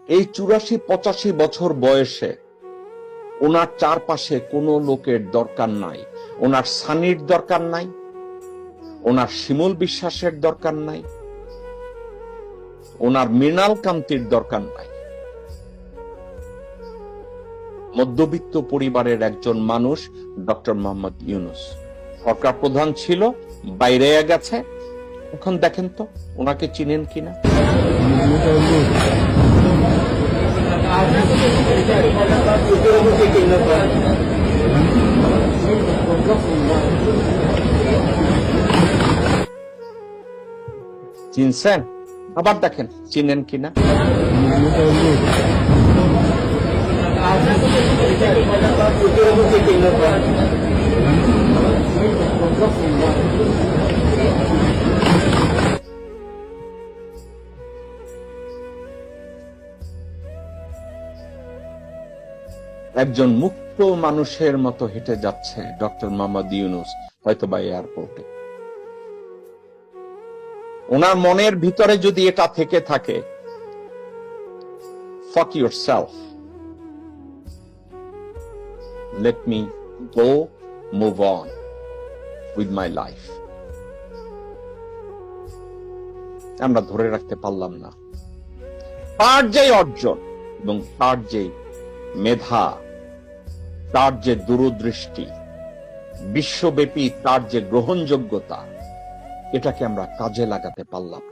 এই 84-85 বছর বয়সে ওনার চারপাশে কোনো লোকের দরকার নাই, ওনার সানির দরকার নাই, ওনার শিমুল বিশ্বাসের দরকার নাই, ওনার মৃণাল কান্তির দরকার নাই। মধ্যবিত্ত পরিবারের একজন মানুষ ডক্টর মোহাম্মদ ইউনূস সরকার প্রধান ছিল, বাইরে গেছে। এখন দেখেন তো ওনাকে চিনেন কিনা। চিনছেন? আবার দেখেন চিনেন কিনা। একজন মুক্ত মানুষের মতো হেঁটে যাচ্ছে ডক্টর মোহাম্মদ ইউনূস, হয়তো বা এয়ারপোর্টে। ওনার মনের ভিতরে যদি এটা থেকে থাকে, fuck yourself, let me go, move on with my life। আমরা ধরে রাখতে পারলাম না তার যে অর্জন এবং তার যে মেধা, তার যে দূরদৃষ্টি, বিশ্বব্যাপী তার যে গ্রহণযোগ্যতা, এটাকে আমরা কাজে লাগাতে পারলাম।